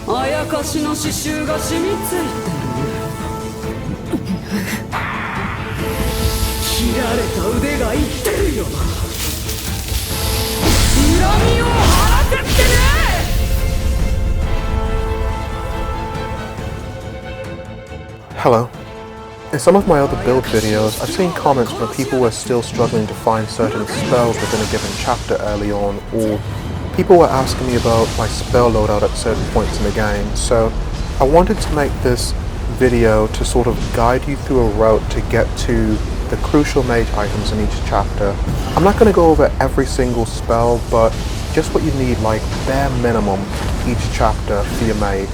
あやかしの刺繍が染みついてる。切られた腕が言ってるよ。恨みを晴らせってね。Hello. In some of my other build videos, I've seen comments where people were still struggling to find certain spells within a given chapter early on, or people were asking me about my spell loadout at certain points in the game, so I wanted to make this video to sort of guide you through a route to get to the crucial mage items in each chapter. I'm not going to go over every single spell, but just what you need, like bare minimum each chapter for your mage.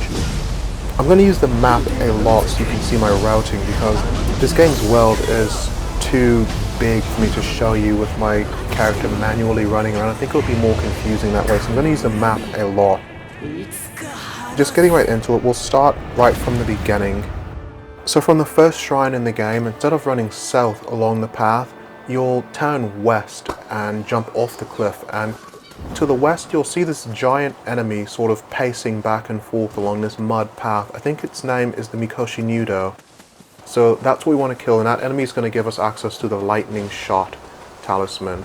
I'm going to use the map a lot so you can see my routing, because this game's world is too big for me to show you with my character manually running around. I think it'll be more confusing that way, so I'm going to use the map a lot. Just getting right into it, we'll start right from the beginning. So from the first shrine in the game, instead of running south along the path, you'll turn west and jump off the cliff, and to the west you'll see this giant enemy sort of pacing back and forth along this mud path. I think its name is the Nioh. So that's what we want to kill, and that enemy is going to give us access to the lightning shot talisman.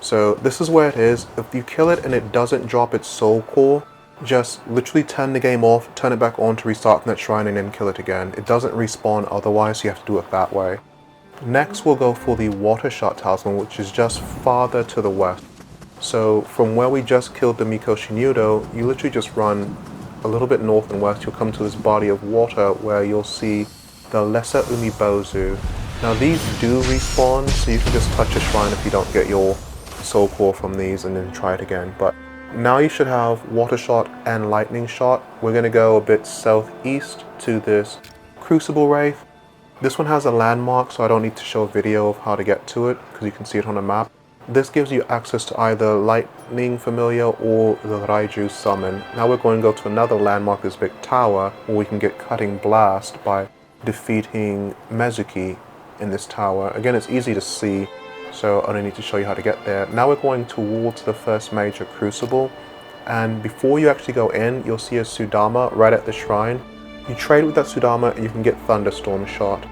So this is where it is. If you kill it and it doesn't drop its soul core, just literally turn the game off, turn it back on to restart from that shrine, and then kill it again. It doesn't respawn otherwise, so you have to do it that way. Next we'll go for the water shot talisman, which is just farther to the west. So from where we just killed the Nioh, you literally just run a little bit north and west. You'll come to this body of water where you'll see the Lesser Umibozu. Now these do respawn, so you can just touch a shrine if you don't get your soul core from these and then try it again. But now you should have water shot and lightning shot. We're going to go a bit southeast to this Crucible Wraith. This one has a landmark, so I don't need to show a video of how to get to it because you can see it on a map. This gives you access to either Lightning Familiar or the Raiju Summon. Now we're going to go to another landmark, this big tower, where we can get Cutting Blast by defeating Mezuki in this tower. Again, it's easy to see, so I don't need to show you how to get there. Now we're going towards the first major crucible, and before you actually go in, you'll see a Sudama right at the shrine. You trade with that Sudama and you can get Thunderstorm shot.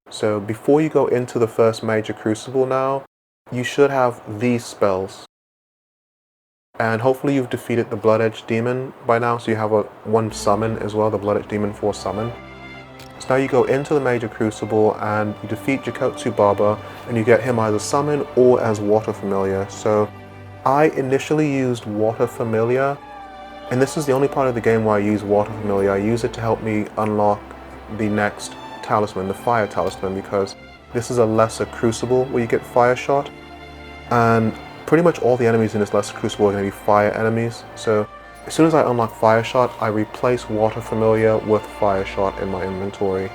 So before you go into the first major crucible now, you should have these spells. And hopefully you've defeated the Blood Edge Demon by now, so you have one summon as well, the Blood Edge Demon 4 summon. So now you go into the major crucible and you defeat Jakotsu Baba, and you get him either summon or as Water Familiar. So I initially used Water Familiar, and this is the only part of the game where I use Water Familiar. I use it to help me unlock the next talisman, the Fire Talisman, because this is a lesser crucible where you get Fire Shot, and pretty much all the enemies in this lesser crucible are going to be fire enemies. So as soon as I unlock Fire Shot, I replace Water Familiar with Fire Shot in my inventory.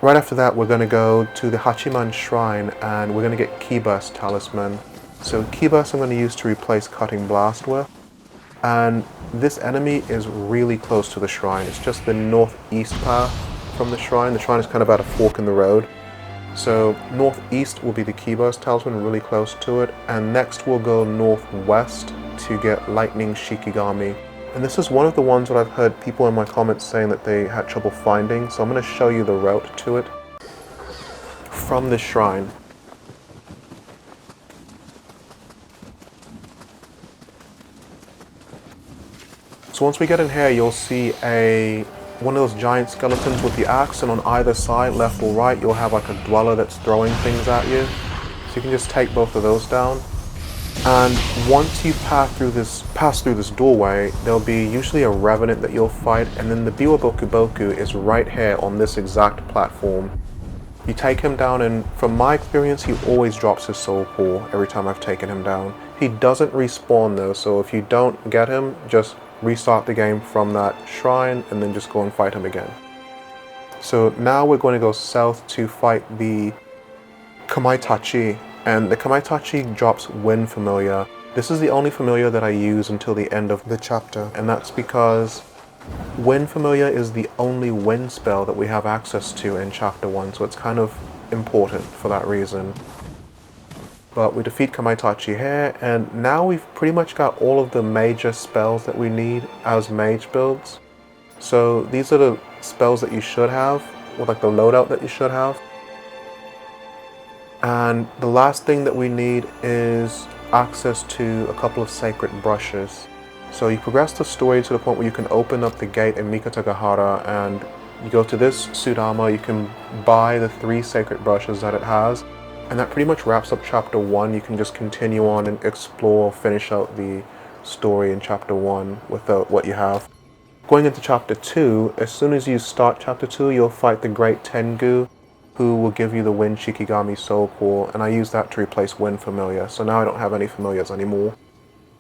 Right after that, we're going to go to the Hachiman Shrine and we're going to get Ki Burst Talisman. So Ki Burst I'm going to use to replace Cutting Blast with. And this enemy is really close to the shrine. It's just the northeast path from the shrine. The shrine is kind of at a fork in the road. So northeast will be the Ki Burst Talisman, really close to it. And next we'll go northwest to get Lightning Shikigami. And this is one of the ones that I've heard people in my comments saying that they had trouble finding. So I'm going to show you the route to it from the shrine. So once we get in here, you'll see one of those giant skeletons with the axe, and on either side, left or right, you'll have like a dweller that's throwing things at you. So you can just take both of those down. And once you pass through this doorway, there'll be usually a revenant that you'll fight, and then the Biwa Boku Boku is right here on this exact platform. You take him down, and from my experience, he always drops his soul core every time I've taken him down. He doesn't respawn though, so if you don't get him, just restart the game from that shrine and then just go and fight him again. So now we're going to go south to fight the Kamaitachi, and the Kamaitachi drops Wind Familiar. This is the only familiar that I use until the end of the chapter, and that's because Wind Familiar is the only wind spell that we have access to in chapter 1, so it's kind of important for that reason. But we defeat Kamaitachi here, and now we've pretty much got all of the major spells that we need as mage builds. So these are the spells that you should have, or like the loadout that you should have. And the last thing that we need is access to a couple of sacred brushes. So you progress the story to the point where you can open up the gate in Mikatagahara, and you go to this Sudama, you can buy the 3 sacred brushes that it has. And that pretty much wraps up chapter 1. You can just continue on and explore, finish out the story in chapter 1 with what you have. Going into chapter 2, as soon as you start chapter 2, you'll fight the Great Tengu, who will give you the Wind Shikigami Soul Core, and I use that to replace Wind Familiar, so now I don't have any familiars anymore.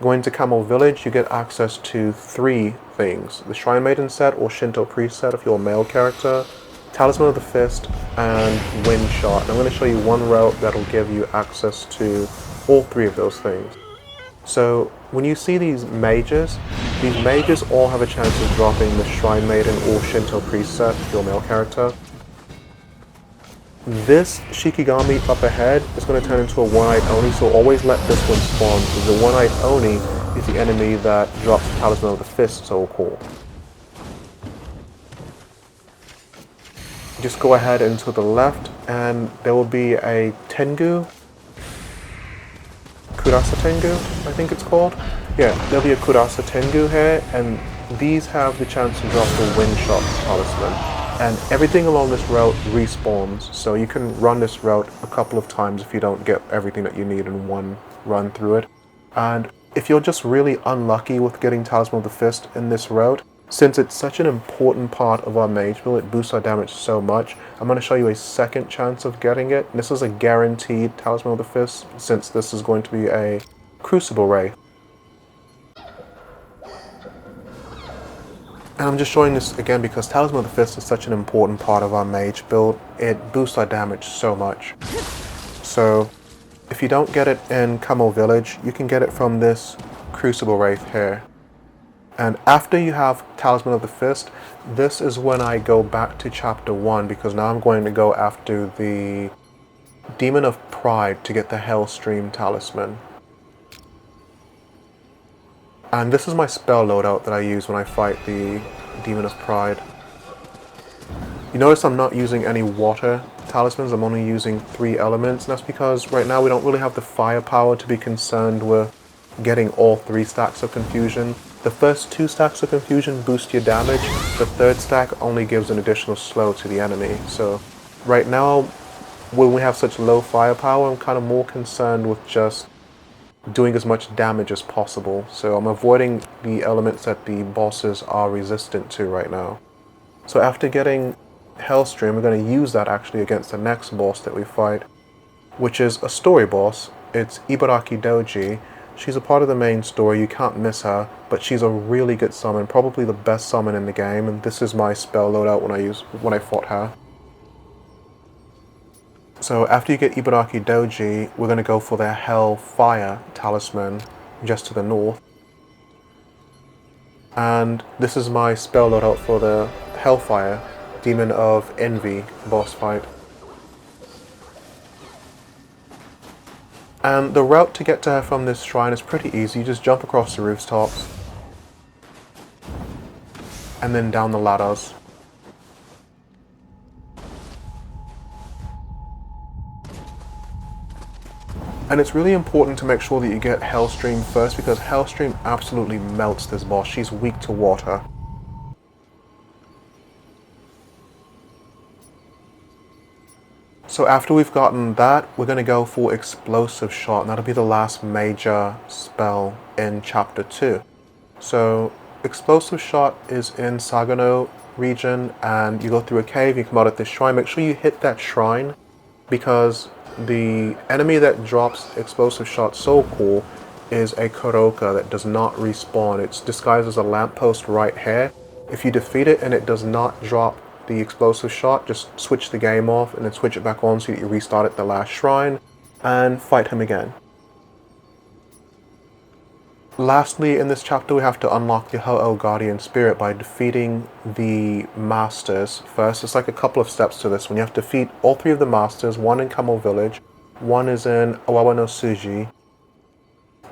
Going to Camel Village, you get access to 3 things: the Shrine Maiden set or Shinto Priest set if you're a male character, Talisman of the Fist, and Wind Shot. And I'm going to show you one route that'll give you access to all 3 of those things. So when you see these mages all have a chance of dropping the Shrine Maiden or Shinto Priest set if you're a male character. This Shikigami up ahead is going to turn into a One-Eyed Oni, so always let this one spawn, because the One-Eyed Oni is the enemy that drops the Talisman of the Fist Soul Core. Just go ahead and to the left, and there will be a Tengu. Kurasa Tengu, I think it's called. Yeah, there'll be a Kurasa Tengu here, and these have the chance to drop the Wind Shot Talisman. And everything along this route respawns, so you can run this route a couple of times if you don't get everything that you need in one run through it. And if you're just really unlucky with getting Talisman of the Fist in this route, since it's such an important part of our mage build, it boosts our damage so much, I'm going to show you a second chance of getting it. This is a guaranteed Talisman of the Fist, since this is going to be a Crucible Ray. And I'm just showing this again because Talisman of the Fist is such an important part of our mage build. It boosts our damage so much. So if you don't get it in Camel Village, you can get it from this Crucible Wraith here. And after you have Talisman of the Fist, this is when I go back to chapter 1, because now I'm going to go after the Demon of Pride to get the Hellstream Talisman. And this is my spell loadout that I use when I fight the Demon of Pride. You notice I'm not using any water talismans, I'm only using 3 elements, and that's because right now we don't really have the firepower to be concerned with getting all 3 stacks of confusion. The first 2 stacks of confusion boost your damage, the 3rd stack only gives an additional slow to the enemy. So right now, when we have such low firepower, I'm kind of more concerned with just doing as much damage as possible. So I'm avoiding the elements that the bosses are resistant to right now. So after getting Hellstream, we're going to use that actually against the next boss that we fight, which is a story boss. It's Ibaraki Doji. She's a part of the main story, you can't miss her, but she's a really good summon, probably the best summon in the game, and this is my spell loadout when I fought her. So after you get Ibaraki Doji, we're going to go for their Hellfire Talisman just to the north. And this is my spell loadout for the Hellfire Demon of Envy boss fight. And the route to get to her from this shrine is pretty easy. You just jump across the rooftops and then down the ladders. And it's really important to make sure that you get Hellstream first, because Hellstream absolutely melts this boss. She's weak to water. So after we've gotten that, we're going to go for Explosive Shot, and that'll be the last major spell in Chapter 2. So Explosive Shot is in Sagano region, and you go through a cave, you come out at this shrine. Make sure you hit that shrine, because the enemy that drops Explosive Shot Soul Core is a Kuroka that does not respawn. It's disguised as a lamppost right here. If you defeat it and it does not drop the Explosive Shot, just switch the game off and then switch it back on so that you restart at the last shrine and fight him again. Lastly, in this chapter we have to unlock the Ho-Oh Guardian Spirit by defeating the Masters first. It's like a couple of steps to this one. You have to defeat all 3 of the Masters, 1 in Camel Village, one is in Awawa no Suji,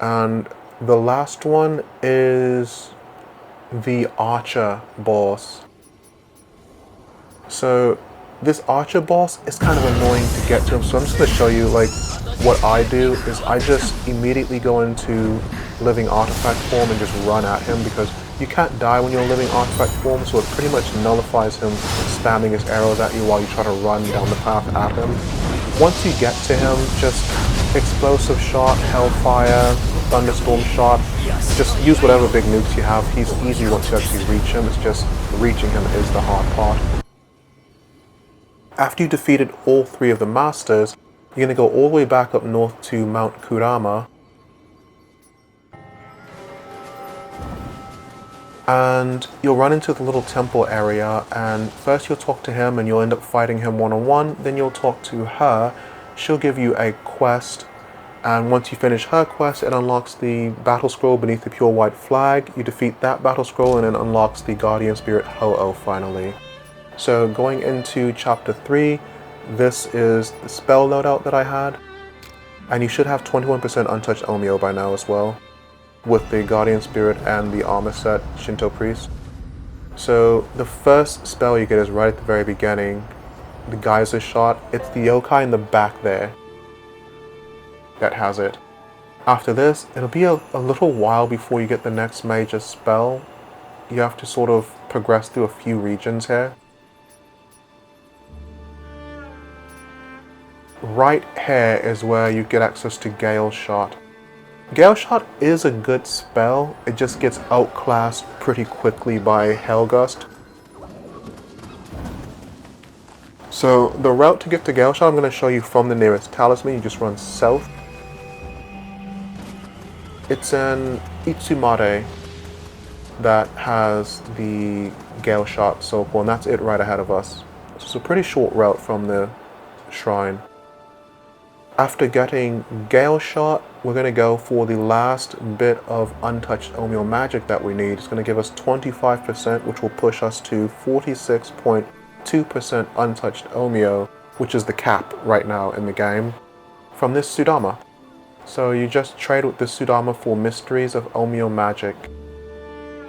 and the last one is the Archer boss. So this Archer boss is kind of annoying to get to him, so I'm just going to show you like what I do is I just immediately go into living artifact form and just run at him, because you can't die when you're in living artifact form, so it pretty much nullifies him spamming his arrows at you while you try to run down the path at him. Once you get to him, just explosive shot, hellfire, thunderstorm shot, just use whatever big nukes you have. He's easy once you actually reach him, it's just reaching him is the hard part. After you defeated all three of the masters, you're going to go all the way back up north to Mount Kurama, and you'll run into the little temple area, and first you'll talk to him and you'll end up fighting him one-on-one, then you'll talk to her, she'll give you a quest, and once you finish her quest it unlocks the battle scroll beneath the pure white flag. You defeat that battle scroll and it unlocks the guardian spirit Ho-Oh finally. So going into chapter 3, this is the spell loadout that I had, and you should have 21% untouched Omio by now as well, with the Guardian Spirit and the armor set Shinto Priest. So the first spell you get is right at the very beginning, the Geyser Shot. It's the yokai in the back there that has it. After this, it'll be a little while before you get the next major spell. You have to sort of progress through a few regions here.Right here is where you get access to Gale Shot. Gale Shot is a good spell, it just gets outclassed pretty quickly by Hellgust. So the route to get to Gale Shot I'm going to show you from the nearest talisman. You just run south. It's an Itsumare that has the Gale Shot Soulful, and that's it right ahead of us. So it's a pretty short route from the shrine. After getting Gale Shot, we're going to go for the last bit of untouched Omio magic that we need. It's going to give us 25%, which will push us to 46.2% untouched Omio, which is the cap right now in the game, from this Sudama. So you just trade with this Sudama for Mysteries of Omio Magic.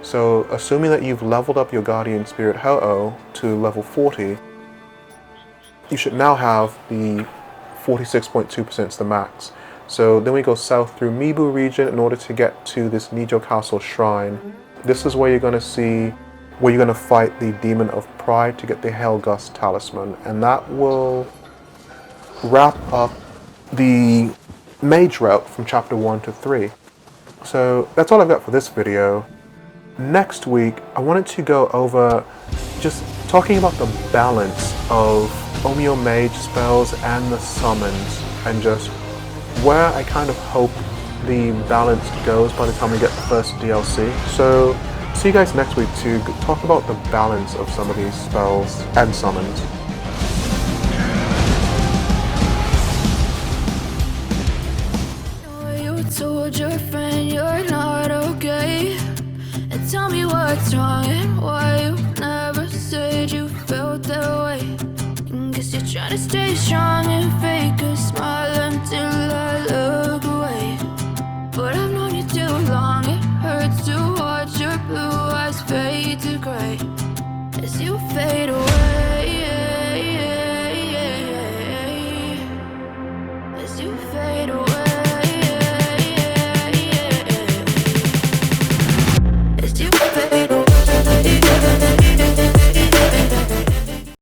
So assuming that you've leveled up your Guardian Spirit Ho-Oh to level 40, you should now have the 46.2% is the max. So then we go south through Mibu region in order to get to this Nioh Castle Shrine. This is where you're going to see, where you're going to fight the Demon of Pride to get the Hellgust Talisman. And that will wrap up the Mage route from chapter 1 to 3. So that's all I've got for this video. Next week, I wanted to go over just talking about the balance of Omio Mage spells and the summons, and just where I kind of hope the balance goes by the time we get the first DLC. So see you guys next week to talk about the balance of some of these spells and summons. You told your friend you're not okay, and tell me what's wrong and why you never said you felt that way. Guess you're trying to stay strong and fake a smile until I